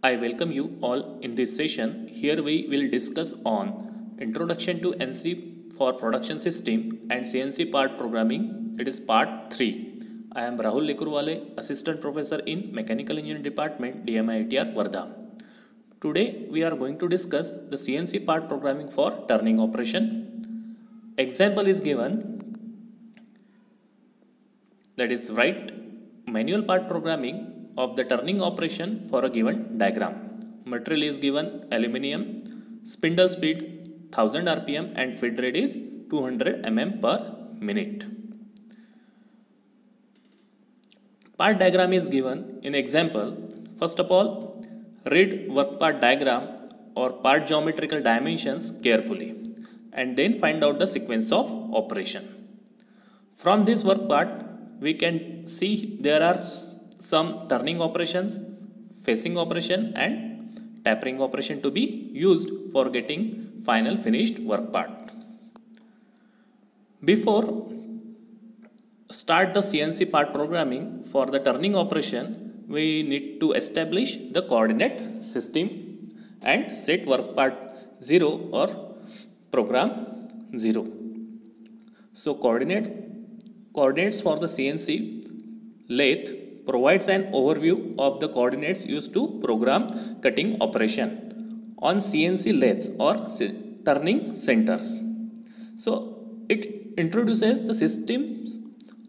I welcome you all in this session. Here we will discuss on Introduction to NC for Production System and CNC Part Programming. It is Part 3. I am Rahul Likurwale, Assistant Professor in Mechanical Engineering Department, DMIITR, Wardha. Today we are going to discuss the CNC Part Programming for Turning Operation. Example is given, that is write manual part programming of the turning operation for a given diagram. Material is given aluminium, spindle speed 1000 rpm and feed rate is 200 mm per minute. Part diagram is given in example. First of all, read work part diagram or part geometrical dimensions carefully and then find out the sequence of operation. From this work part, we can see there are some turning operations, facing operation and tapering operation to be used for getting final finished work part. Before start the CNC part programming for the turning operation, we need to establish the coordinate system and set work part 0 or program 0. So coordinates for the CNC lathe provides an overview of the coordinates used to program cutting operation on CNC lathes or turning centers. So it introduces the systems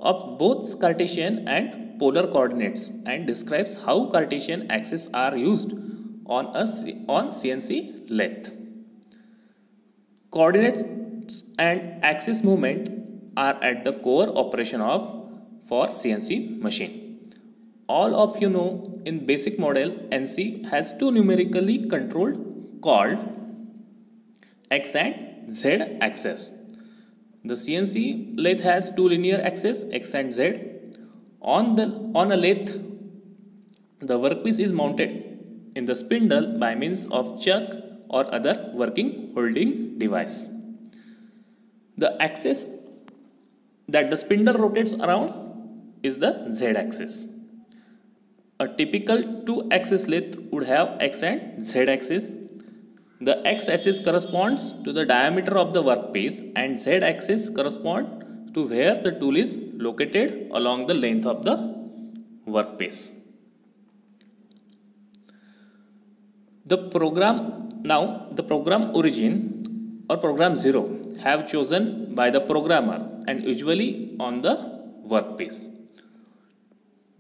of both Cartesian and polar coordinates and describes how Cartesian axes are used on CNC lathe. Coordinates and axis movement are at the core operation for CNC machine. All of you know in basic model NC has two numerically controlled called X and Z axis. The CNC lathe has two linear axes X and Z. On a lathe, the workpiece is mounted in the spindle by means of chuck or other working holding device. The axis that the spindle rotates around is the Z axis. A typical two-axis lathe would have X and Z axis. The X axis corresponds to the diameter of the workpiece and Z axis corresponds to where the tool is located along the length of the workpiece. The program origin or program 0 have chosen by the programmer and usually on the workpiece.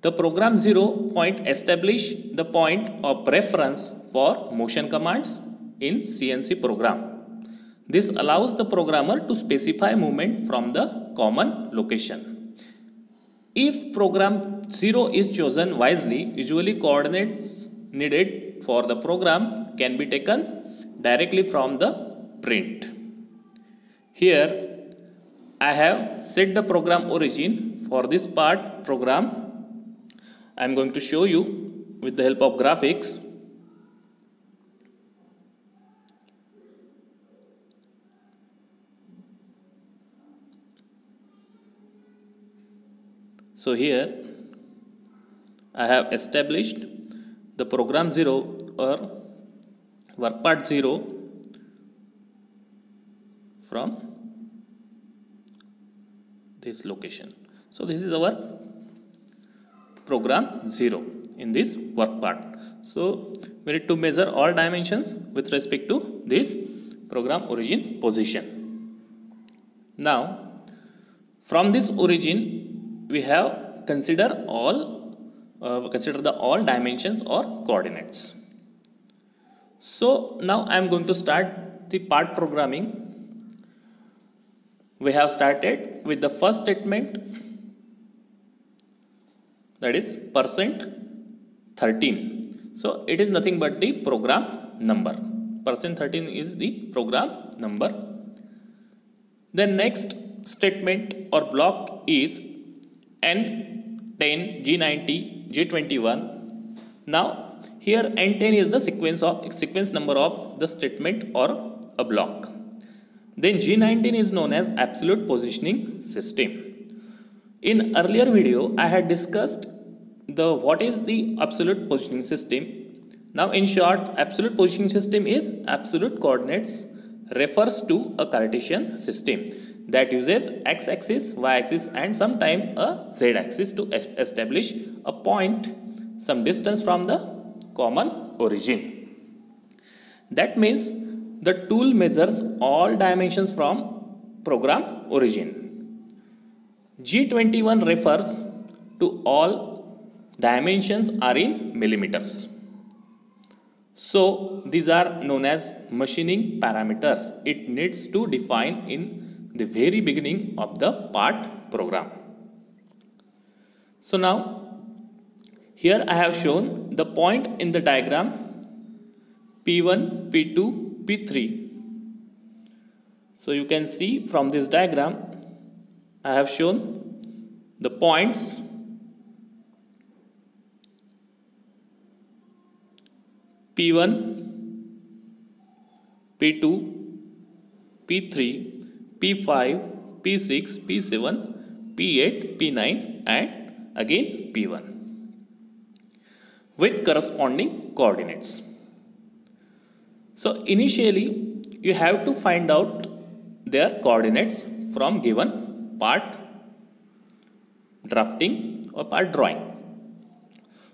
The program 0 point establish the point of reference for motion commands in CNC program. This allows the programmer to specify movement from the common location. If program 0 is chosen wisely, usually coordinates needed for the program can be taken directly from the print. Here I have set the program origin for this part program. I am going to show you with the help of graphics. So here I have established the program 0 or work part 0 from this location. So this is our program 0 in this work part. So we need to measure all dimensions with respect to this program origin position. Now from this origin we have consider the all dimensions or coordinates. So now I am going to start the part programming. We have started with the first statement, that is %13. So it is nothing but the program number. %13 is the program number. The next statement or block is N10, G90, J21. Now here N10 is the sequence number of the statement or a block. Then G19 is known as absolute positioning system. In earlier video I had discussed what is the absolute positioning system. Now in short, absolute positioning system is absolute coordinates refers to a Cartesian system that uses x-axis, y-axis and sometimes a z-axis to establish a point some distance from the common origin. That means the tool measures all dimensions from program origin. G21 refers to all dimensions are in millimeters. So these are known as machining parameters. It needs to define in the very beginning of the part program. So now here I have shown the point in the diagram P1, P2, P3. So you can see from this diagram I have shown the points P1, P2, P3, P5, P6, P7, P8, P9 and again P1 with corresponding coordinates. So initially you have to find out their coordinates from given part drafting or part drawing.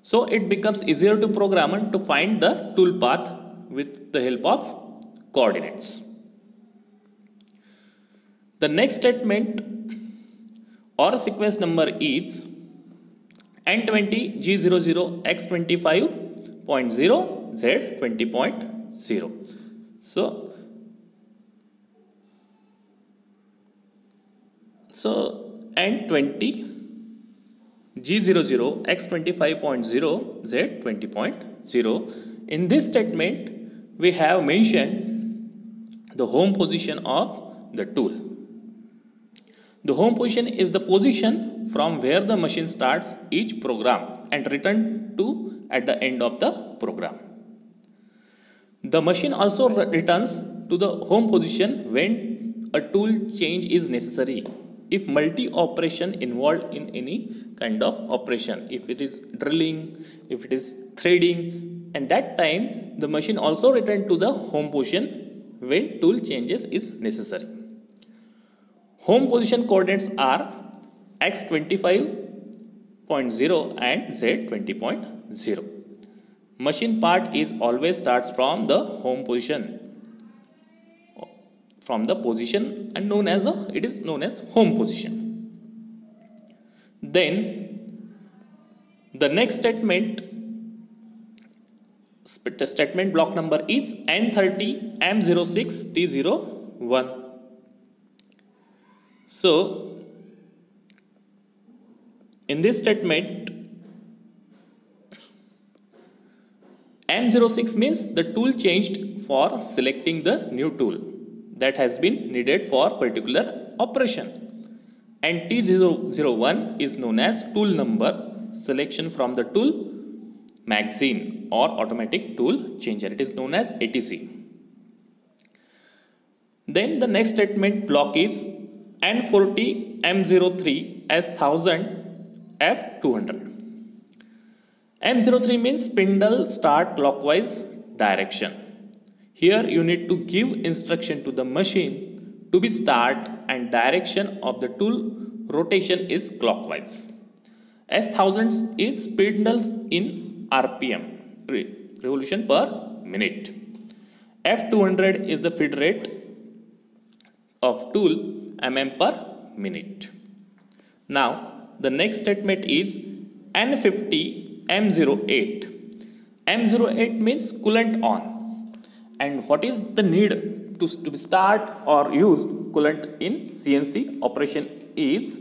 So it becomes easier to programmer to find the tool path with the help of coordinates. The next statement or sequence number is N20 G00 X25.0 Z20.0. So N20 G00 X25.0 Z20.0. In this statement we have mentioned the home position of the tool. The home position is the position from where the machine starts each program and return to at the end of the program. The machine also returns to the home position when a tool change is necessary. If multi-operation involved in any kind of operation, if it is drilling, if it is threading, and that time the machine also return to the home position when tool changes is necessary. Home position coordinates are x25.0 and z20.0. Machine part is always starts from the home position, from the position and it is known as home position. Then the next statement block number is N30 M06 T01. So in this statement M06 means the tool changed for selecting the new tool that has been needed for particular operation, and T001 is known as tool number selection from the tool magazine or automatic tool changer. It is known as ATC. Then the next statement block is N40 M03 S1000 F200. M03 means spindle start clockwise direction. Here you need to give instruction to the machine to be start and direction of the tool rotation is clockwise. S1000 is spindles in RPM, revolution per minute. F200 is the feed rate of tool mm per minute. Now the next statement is N50 M08. M08 means coolant on. And what is the need to start or use coolant in CNC operation is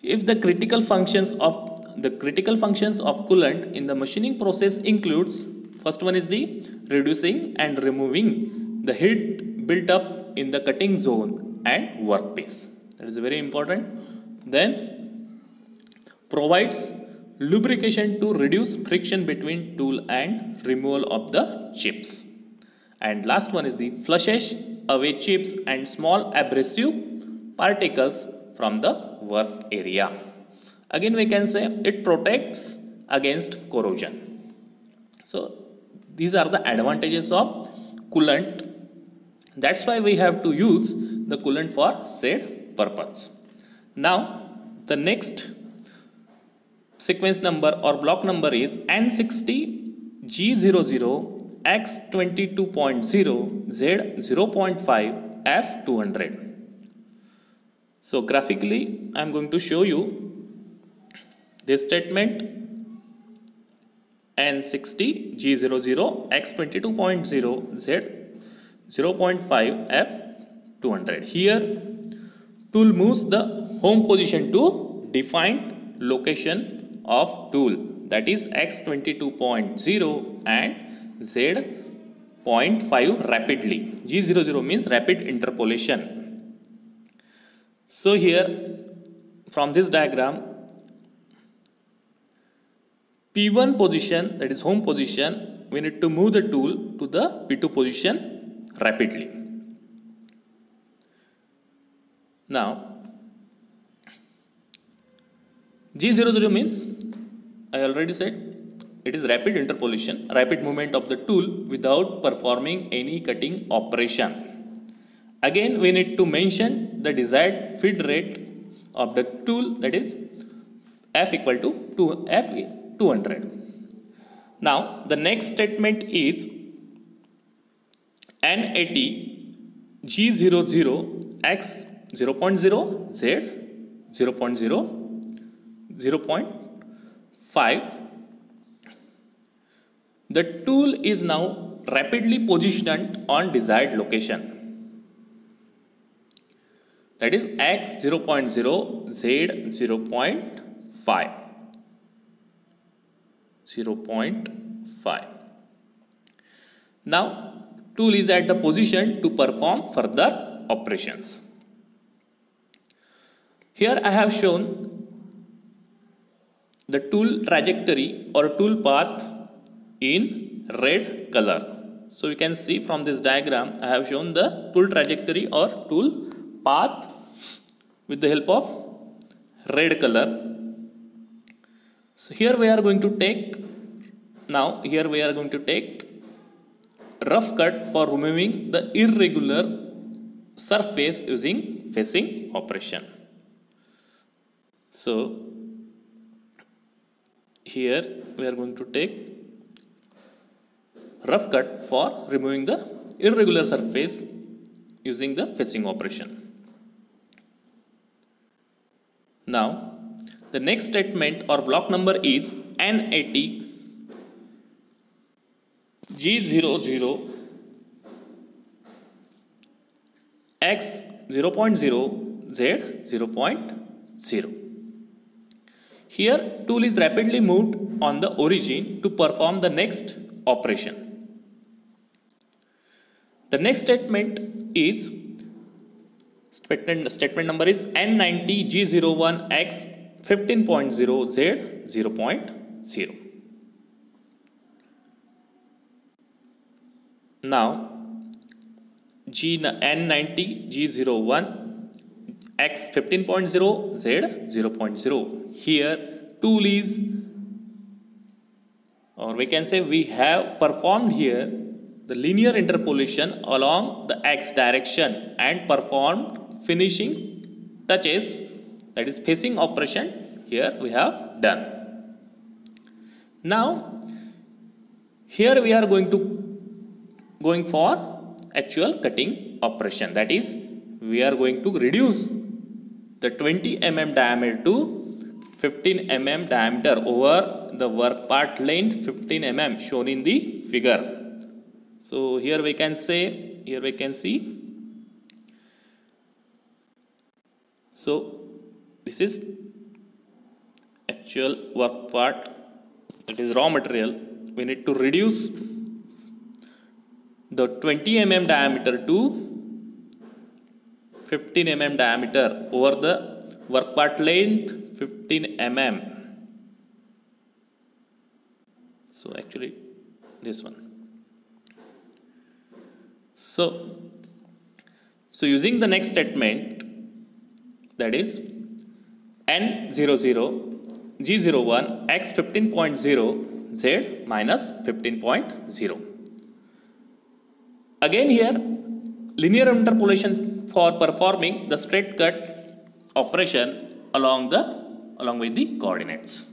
if the critical functions of coolant in the machining process includes, first one is the reducing and removing the heat built up in the cutting zone and workpiece. That is very important. Then provides lubrication to reduce friction between tool and removal of the chips. And last one is the flushes away chips and small abrasive particles from the work area. Again we can say it protects against corrosion. So These are the advantages of coolant. That's why we have to use the coolant for said purpose. Now the next sequence number or block number is N60G00X22.0Z0.5F200. So graphically I am going to show you this statement N60G00X22.0Z0.5F200. Here tool moves the home position to defined location of tool, that is X22.0 and Z.5 rapidly. G00 means rapid interpolation. So here from this diagram, P1 position, that is home position, we need to move the tool to the P2 position rapidly. Now G00 means, I already said, it is rapid interpolation, rapid movement of the tool without performing any cutting operation. Again we need to mention the desired feed rate of the tool, that is F equal to F200. Now the next statement is N80 G00 X 0.0 Z 0.0 0.5. The tool is now rapidly positioned on desired location, that is X 0.0 Z 0.5. Now tool is at the position to perform further operations. Here I have shown the tool trajectory or tool path in red color. So you can see from this diagram I have shown the tool trajectory or tool path with the help of red color. So here we are going to take rough cut for removing the irregular surface using facing operation. So here we are going to take rough cut for removing the irregular surface using the facing operation. Now the next statement or block number is N80 G00 X 0.0 Z 0.0. Here tool is rapidly moved on the origin to perform the next operation. The next statement is statement number is N90 G01 X 15.0 Z 0.0. Now N90 G01 X 15.0 Z 0.0. Here tool is, or we can say we have performed here the linear interpolation along the X direction and performed finishing touches, that is facing operation, here we have done. Now here we are going for actual cutting operation, that is we are going to reduce the 20 mm diameter to 15 mm diameter over the work part length 15 mm shown in the figure. So here we can see, so this is actual work part, that is raw material. We need to reduce the 20 mm diameter to 15 mm diameter over the work part length 15 mm. So actually this one. So using the next statement, that is N00 G01 X 15.0 Z minus 15.0. Again here linear interpolation for performing the straight cut operation along with the coordinates,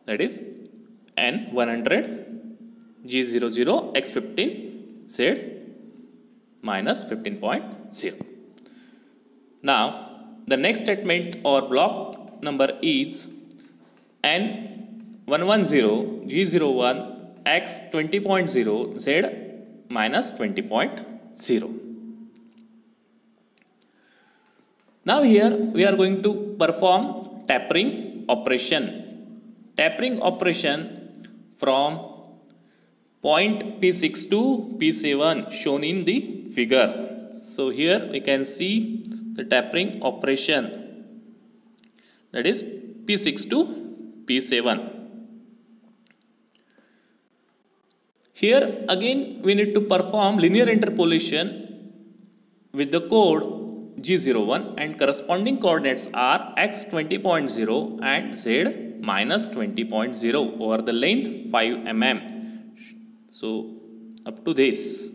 that is N100 G00 X15 Z minus 15.0. Now the next statement or block number is N110 G01 X 20.0 Z minus 20.0. Now here we are going to perform tapering operation from point P6 to P7 shown in the figure. So here we can see the tapering operation, that is P6 to P7. Here again we need to perform linear interpolation with the code G01 and corresponding coordinates are X 20.0 and Z minus 20.0 over the length 5 mm. So up to this.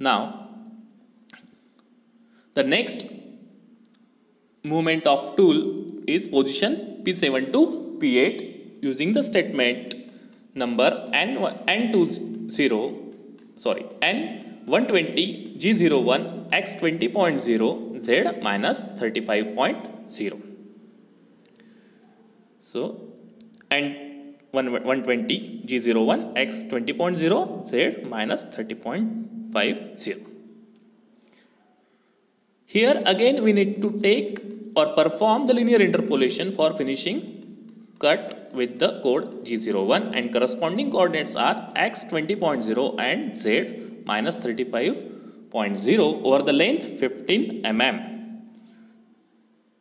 Now the next movement of tool is position P7 to P8 using the statement number N120 G01 X 20.0 Z minus 35.0. So and 120 G01 X 20.0 Z minus 30.50. Here again we need to take or perform the linear interpolation for finishing cut with the code G01 and corresponding coordinates are X 20.0 and Z minus 35.0 over the length 15 mm.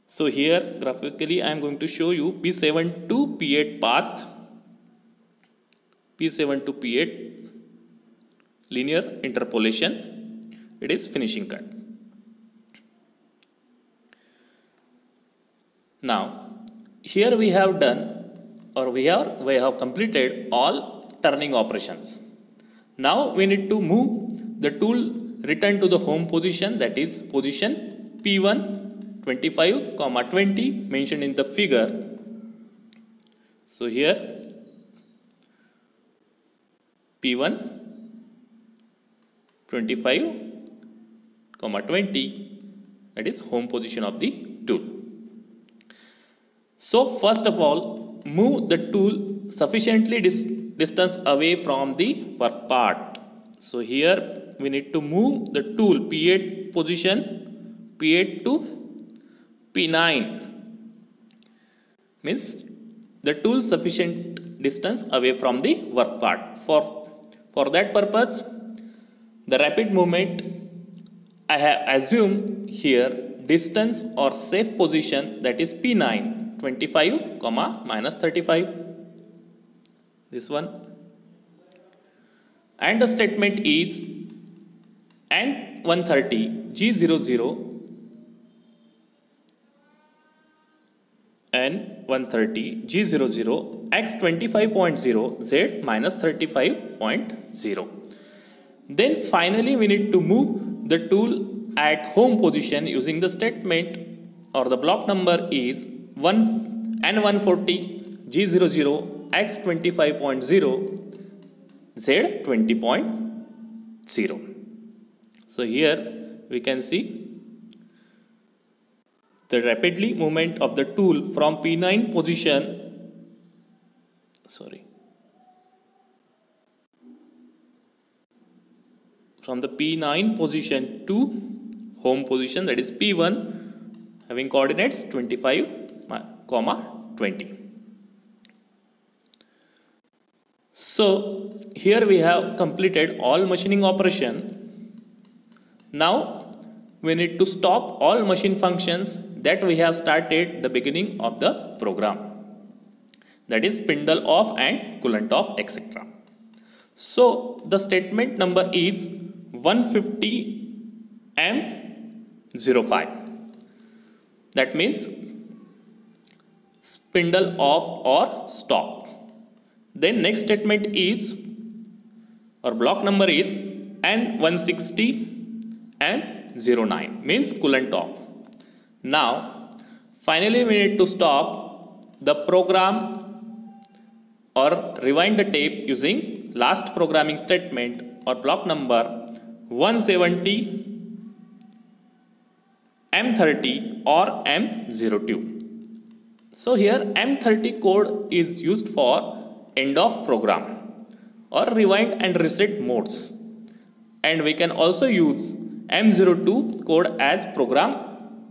So here graphically I am going to show you P7 to P8 path, P7 to P8 linear interpolation, it is finishing cut. Now here we have done or we have completed all turning operations. Now we need to move the tool return to the home position, that is position P1 25, 20 mentioned in the figure. So here P1 25, 20, that is home position of the tool. So first of all, move the tool sufficiently distance away from the work part. So here we need to move the tool P8 position, P8 to P9, means the tool sufficient distance away from the work part. For that purpose, the rapid movement I have assumed here distance or safe position, that is P9 25, minus 35, this one, and the statement is N130 G00 N130 G00 X 25.0 Z minus 35.0. Then finally we need to move the tool at home position using the statement or the block number is N140 G00 X 25.0 Z 20.0. So here we can see the rapidly movement of the tool from P9 position, from the P9 position to home position, that is P1, having coordinates 25, 20. So here we have completed all machining operation. Now we need to stop all machine functions that we have started the beginning of the program, that is spindle off and coolant off, etc. So the statement number is 150 M05, that means spindle off or stop. Then next statement is, or block number is N160 and 09 means coolant off. Now finally we need to stop the program or rewind the tape using last programming statement or block number 170 M30 or M02. So here M30 code is used for end of program or rewind and reset modes, and we can also use M02 code as program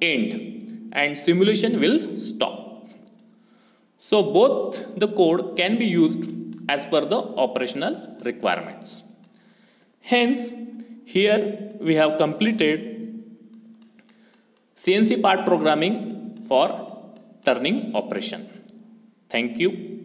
end and simulation will stop. So both the code can be used as per the operational requirements. Hence here we have completed CNC part programming for turning operation. Thank you.